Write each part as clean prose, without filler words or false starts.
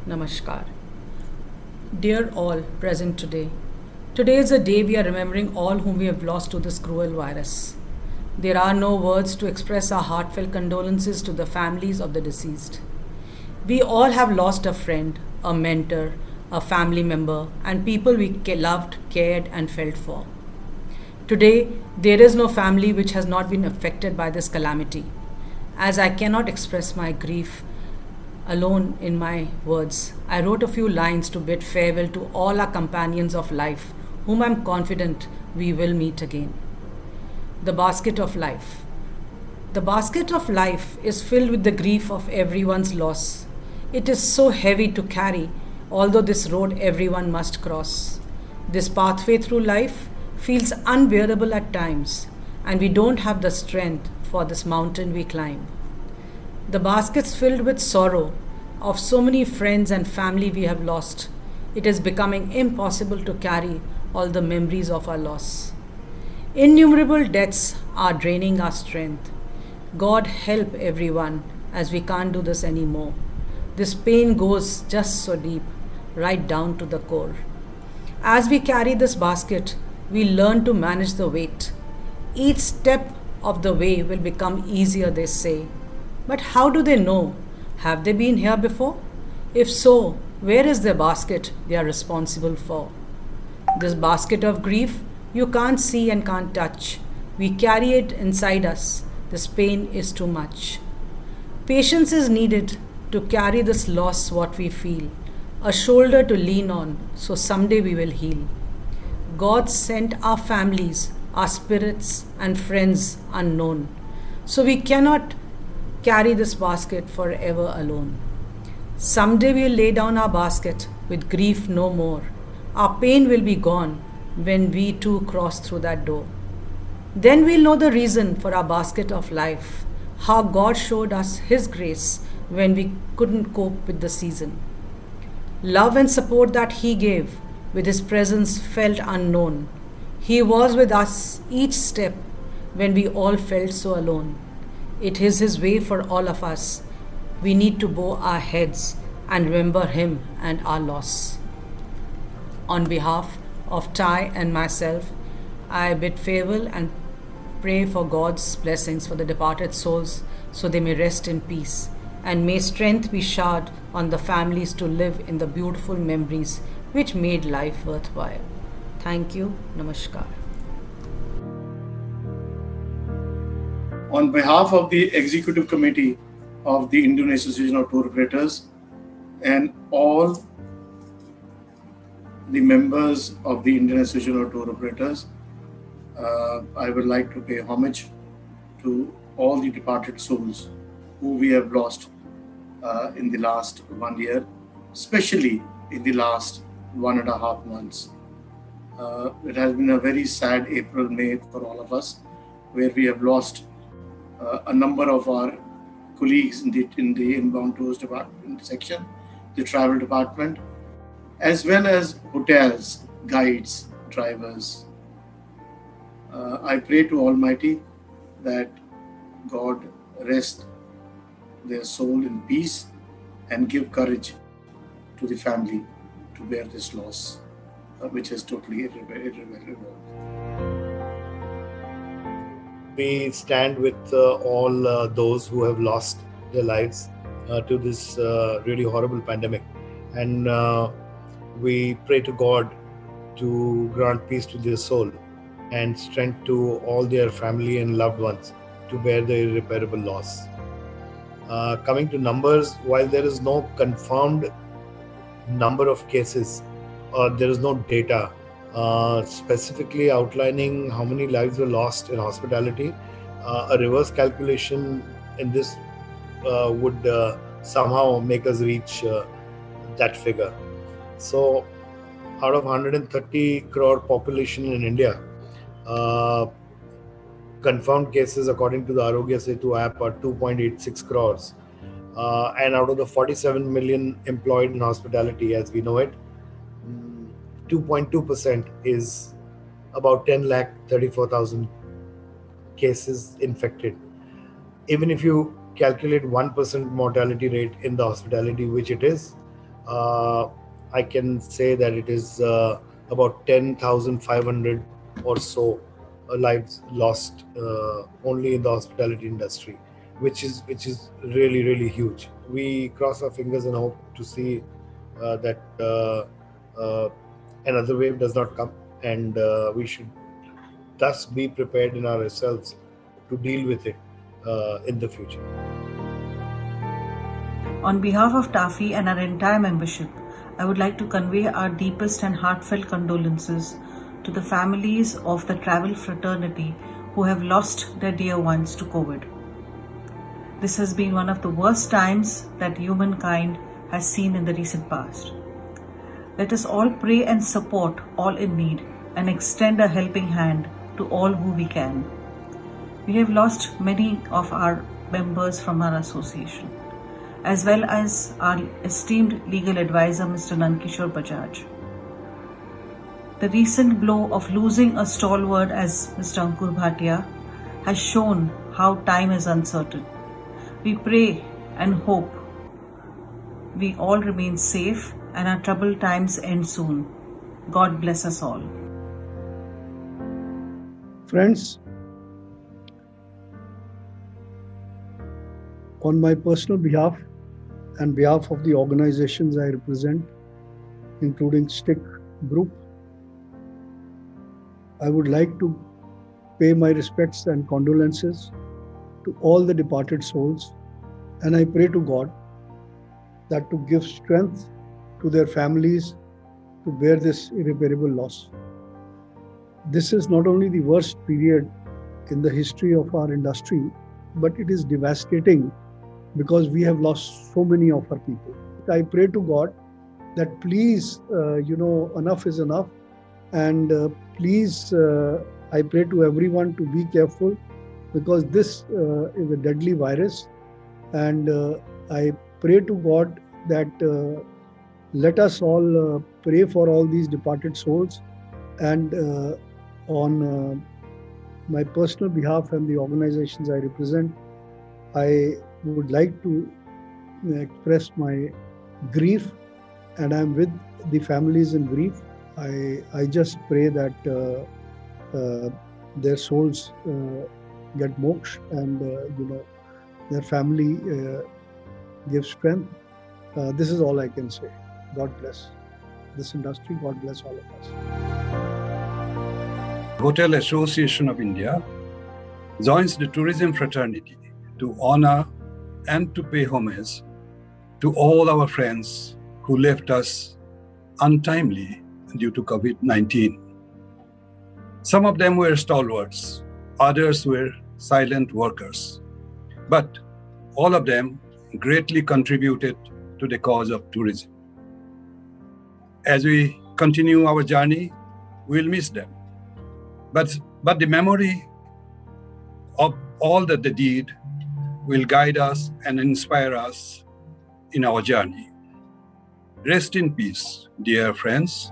Namaskar. Dear all present today, today is a day we are remembering all whom we have lost to this cruel virus. There are no words to express our heartfelt condolences to the families of the deceased. We all have lost a friend, a mentor, a family member, and people we loved, cared, and felt for. Today, there is no family which has not been affected by this calamity. As I cannot express my grief alone in my words, I wrote a few lines to bid farewell to all our companions of life, whom I am confident we will meet again. The basket of life. The basket of life is filled with the grief of everyone's loss. It is so heavy to carry, although this road everyone must cross. This pathway through life feels unbearable at times, and we don't have the strength for this mountain we climb. The basket's filled with sorrow of so many friends and family we have lost. It is becoming impossible to carry all the memories of our loss. Innumerable deaths are draining our strength. God help everyone as we can't do this anymore. This pain goes just so deep, right down to the core. As we carry this basket, we learn to manage the weight. Each step of the way will become easier, they say. But how do they know? Have they been here before? If so, where is the basket they are responsible for? This basket of grief you can't see and can't touch. We carry it inside us. This pain is too much. Patience is needed to carry this loss, what we feel. A shoulder to lean on, so someday we will heal. God sent our families, our spirits, and friends unknown. So we cannot carry this basket forever alone. Someday we'll lay down our basket with grief no more. Our pain will be gone when we too cross through that door. Then we'll know the reason for our basket of life, how God showed us His grace when we couldn't cope with the season. Love and support that He gave with His presence felt unknown. He was with us each step when we all felt so alone. It is His way for all of us. We need to bow our heads and remember Him and our loss. On behalf of Ty and myself, I bid farewell and pray for God's blessings for the departed souls so they may rest in peace. And may strength be showered on the families to live in the beautiful memories which made life worthwhile. Thank you. Namaskar. On behalf of the Executive Committee of the Indian Association of Tour Operators and all the members of the Indian Association of Tour Operators, I would like to pay homage to all the departed souls who we have lost in the last 1 year, especially in the last 1.5 months. It has been a very sad April, May for all of us, where we have lost a number of our colleagues in the inbound tours department section, the travel department, as well as hotels, guides, drivers. I pray to Almighty that God rest their soul in peace and give courage to the family to bear this loss, which is totally irreversible. We stand with all those who have lost their lives to this really horrible pandemic. And we pray to God to grant peace to their soul and strength to all their family and loved ones to bear the irreparable loss. Coming to numbers, while there is no confirmed number of cases, there is no data specifically outlining how many lives were lost in hospitality. A reverse calculation in this would somehow make us reach that figure. So, out of 130 crore population in India, confirmed cases according to the Arogya Setu app are 2.86 crores. And out of the 47 million employed in hospitality as we know it, 2.2% is about 10,34,000 cases infected. Even if you calculate 1% mortality rate in the hospitality, which it is, I can say that it is about 10,500 or so lives lost only in the hospitality industry, which is really huge. We cross our fingers and hope to see that another wave does not come, and we should thus be prepared in ourselves to deal with it in the future. On behalf of TAFE and our entire membership, I would like to convey our deepest and heartfelt condolences to the families of the travel fraternity who have lost their dear ones to COVID. This has been one of the worst times that humankind has seen in the recent past. Let us all pray and support all in need and extend a helping hand to all who we can. We have lost many of our members from our association, as well as our esteemed legal advisor, Mr. Nankishore Bajaj. The recent blow of losing a stalwart as Mr. Ankur Bhatia has shown how time is uncertain. We pray and hope we all remain safe and our troubled times end soon. God bless us all. Friends, on my personal behalf and behalf of the organizations I represent, including STICK Group, I would like to pay my respects and condolences to all the departed souls, and I pray to God that to give strength to their families to bear this irreparable loss. This is not only the worst period in the history of our industry, but it is devastating because we have lost so many of our people. I pray to God that please, enough is enough, and please, I pray to everyone to be careful because this is a deadly virus, and I pray to God that let us all pray for all these departed souls, and on my personal behalf and the organizations I represent, I would like to express my grief, and I'm with the families in grief. I just pray that their souls get moksha, and their family gives strength. This is all I can say. God bless this industry. God bless all of us. Hotel Association of India joins the tourism fraternity to honor and to pay homage to all our friends who left us untimely due to COVID-19. Some of them were stalwarts, others were silent workers, but all of them greatly contributed to the cause of tourism. As we continue our journey, we'll miss them. But the memory of all that they did will guide us and inspire us in our journey. Rest in peace, dear friends.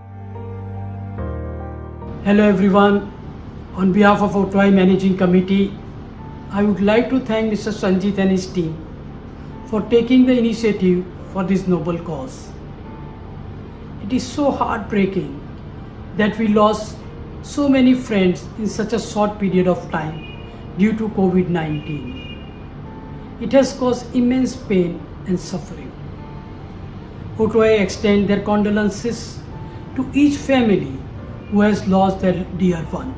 Hello everyone. On behalf of Otway Managing Committee, I would like to thank Mr. Sanjit and his team for taking the initiative for this noble cause. It is so heartbreaking that we lost so many friends in such a short period of time due to COVID-19. It has caused immense pain and suffering. Otway extend their condolences to each family who has lost their dear one.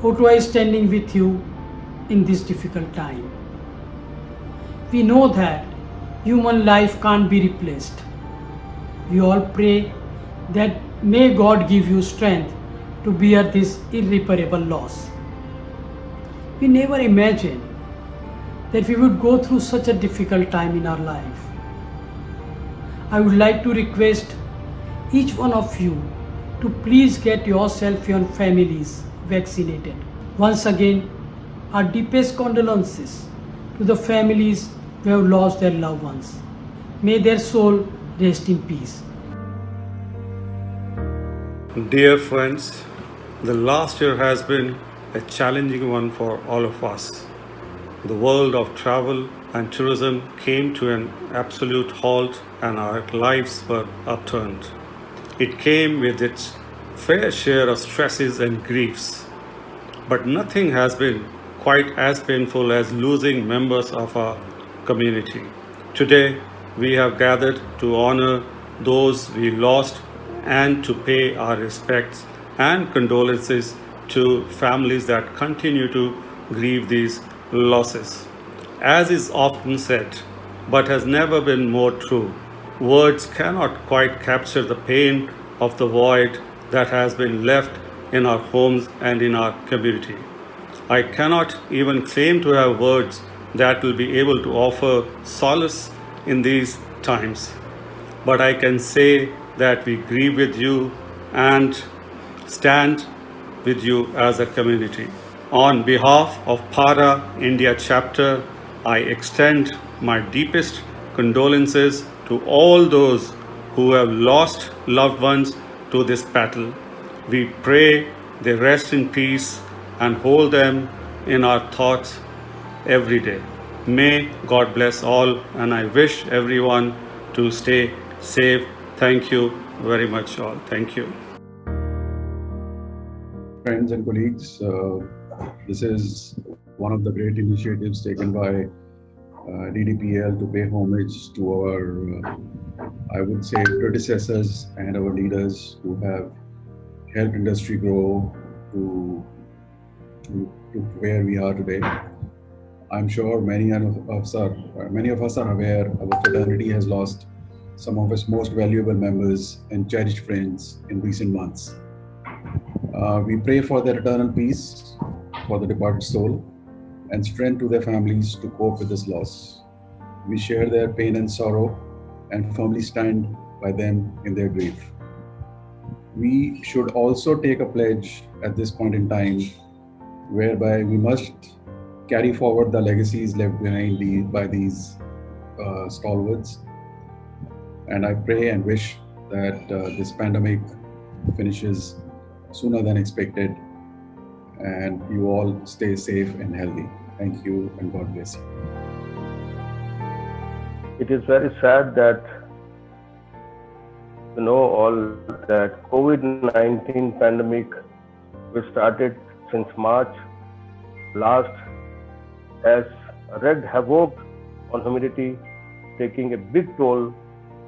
Otway is standing with you in this difficult time. We know that human life can't be replaced. We all pray that may God give you strength to bear this irreparable loss. We never imagined that we would go through such a difficult time in our life. I would like to request each one of you to please get yourself and families vaccinated. Once again, our deepest condolences to the families who have lost their loved ones. May their soul rest in peace. Dear friends, the last year has been a challenging one for all of us. the world of travel and tourism came to an absolute halt and our lives were upturned. It came with its fair share of stresses and griefs, but nothing has been quite as painful as losing members of our community. Today, we have gathered to honor those we lost and to pay our respects and condolences to families that continue to grieve these losses. As is often said, but has never been more true, words cannot quite capture the pain of the void that has been left in our homes and in our community. I cannot even claim to have words that will be able to offer solace in these times, but I can say that we grieve with you and stand with you as a community. On behalf of Para India chapter, I extend my deepest condolences to all those who have lost loved ones to this battle. We pray they rest in peace and hold them in our thoughts every day. May God bless all, and I wish everyone to stay safe. Thank you very much, all. Thank you. Friends and colleagues, this is one of the great initiatives taken by DDPL to pay homage to our, I would say, predecessors and our leaders who have helped industry grow to where we are today. I'm sure many of us are aware our fraternity has lost some of its most valuable members and cherished friends in recent months. We pray for their eternal peace, for the departed soul, and strength to their families to cope with this loss. We share their pain and sorrow and firmly stand by them in their grief. We should also take a pledge at this point in time, whereby we must carry forward the legacies left behind by these stalwarts. And I pray and wish that this pandemic finishes sooner than expected, and you all stay safe and healthy. Thank you, and God bless you. It is very sad that you know all that COVID-19 pandemic, which started since March last, has wreaked havoc on humanity, taking a big toll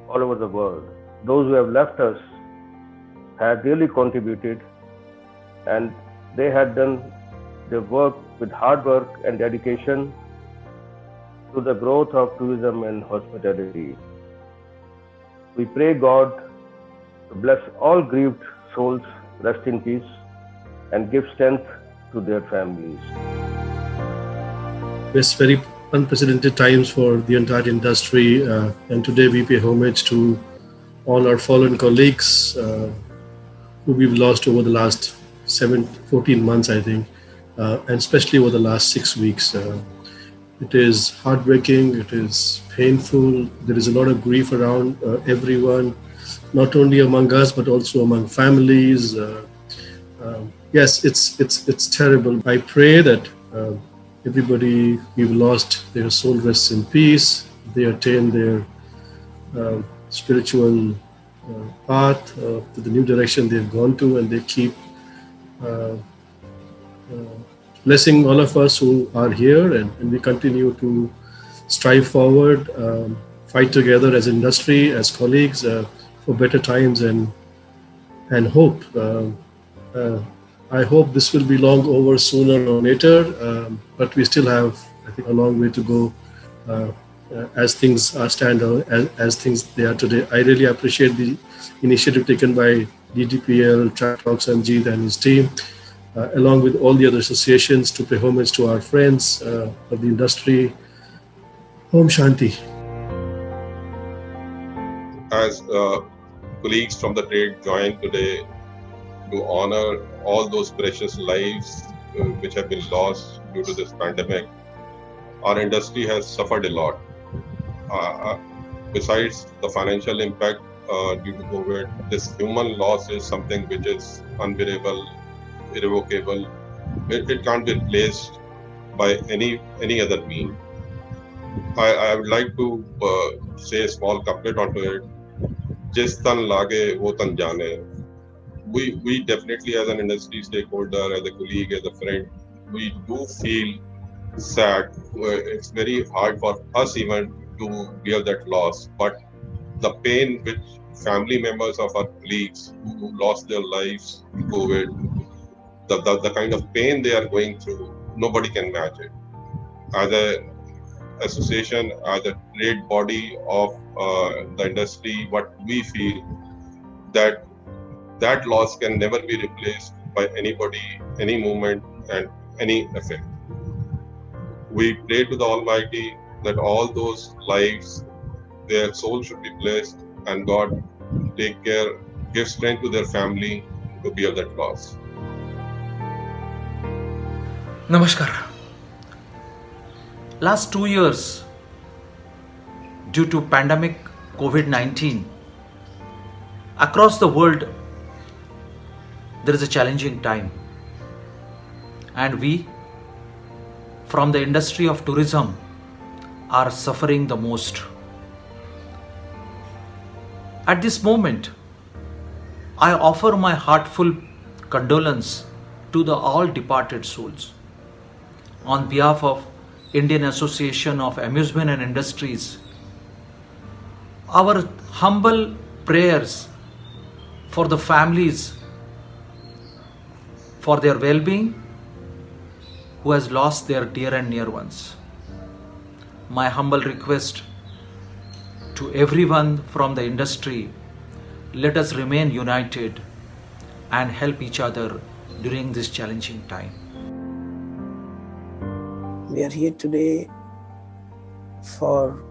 all over the world. Those who have left us had really contributed, and they had done their work with hard work and dedication to the growth of tourism and hospitality. We pray God to bless all grieved souls, rest in peace, and give strength to their families. It's very unprecedented times for the entire industry, and today we pay homage to all our fallen colleagues who we've lost over the last 14 months, I think, and especially over the last 6 weeks. It is heartbreaking, it is painful, there is a lot of grief around everyone, not only among us, but also among families. Yes, it's terrible. I pray that everybody we've lost, their soul rests in peace, they attain their spiritual path to the new direction they've gone to, and they keep blessing all of us who are here, and we continue to strive forward, fight together as industry, as colleagues, for better times and hope. I hope this will be long over sooner or later, but we still have, I think, a long way to go as things stand, as things they are today. I really appreciate the initiative taken by DDPL, Track Talk Sanjeev and his team, along with all the other associations, to pay homage to our friends of the industry. Om Shanti. As colleagues from the trade join today to honor all those precious lives which have been lost due to this pandemic, our industry has suffered a lot. Besides the financial impact due to COVID, this human loss is something which is unbearable, irrevocable. It can't be replaced by any other mean. I would like to say a small couplet onto it. Jis tan lage wo tan jane. We definitely, as an industry stakeholder, as a colleague, as a friend, we do feel sad. It's very hard for us even to bear that loss. But the pain which family members of our colleagues who lost their lives in COVID, the kind of pain they are going through, nobody can match it. As a association, as a trade body of the industry, what we feel that loss can never be replaced by anybody, any movement, and any effect. We pray to the Almighty that all those lives, their souls should be blessed, and God take care, give strength to their family to bear that loss. Namaskar. Last 2 years, due to pandemic COVID-19, across the world, there is a challenging time. And we, from the industry of tourism, are suffering the most. At this moment, I offer my heartfelt condolence to the all departed souls. On behalf of Indian Association of Amusement and Industries, our humble prayers for the families, for their well-being, who has lost their dear and near ones. My humble request to everyone from the industry, let us remain united and help each other during this challenging time. We are here today for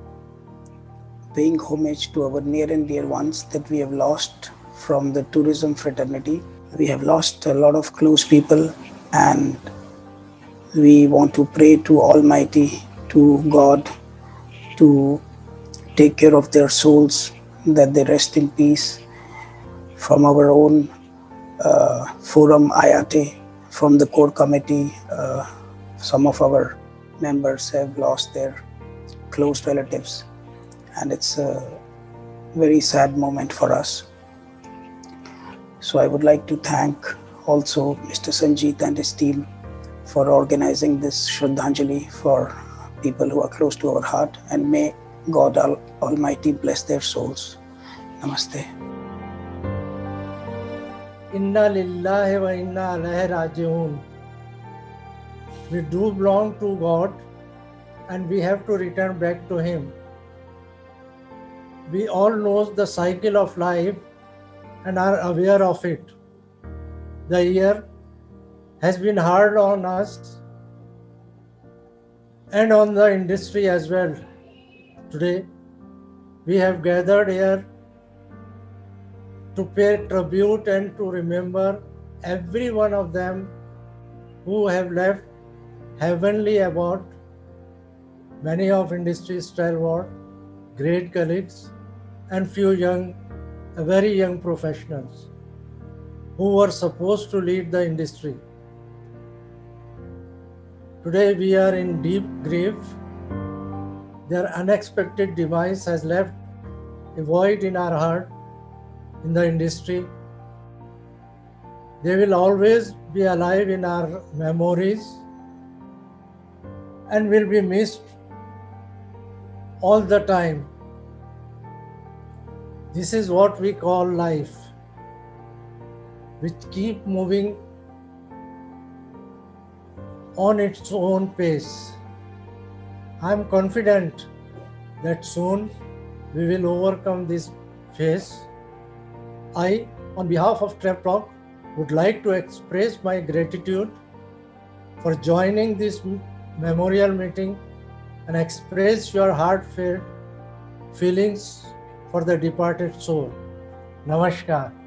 paying homage to our near and dear ones that we have lost from the tourism fraternity. We have lost a lot of close people, and we want to pray to Almighty, to God, to take care of their souls, that they rest in peace. From our own forum, IATE, from the core committee, some of our members have lost their close relatives, and it's a very sad moment for us. So I would like to thank also Mr. Sanjeet and his team for organizing this Shraddhanjali for people who are close to our heart, and may God Almighty bless their souls. Namaste. Inna lillahi wa inna ilaihi raji'un. We do belong to God, and we have to return back to Him. We all know the cycle of life and are aware of it. The year has been hard on us and on the industry as well. Today, we have gathered here to pay tribute and to remember every one of them who have left heavenly abode. Many of industry stalwart, great colleagues, and few very young professionals who were supposed to lead the industry. Today we are in deep grief. Their unexpected demise has left a void in our heart, in the industry. They will always be alive in our memories and will be missed all the time. This is what we call life, which keep moving on its own pace. I am confident that soon we will overcome this phase. I, on behalf of Trap Talk, would like to express my gratitude for joining this memorial meeting and express your heartfelt feelings for the departed soul. Namaskar.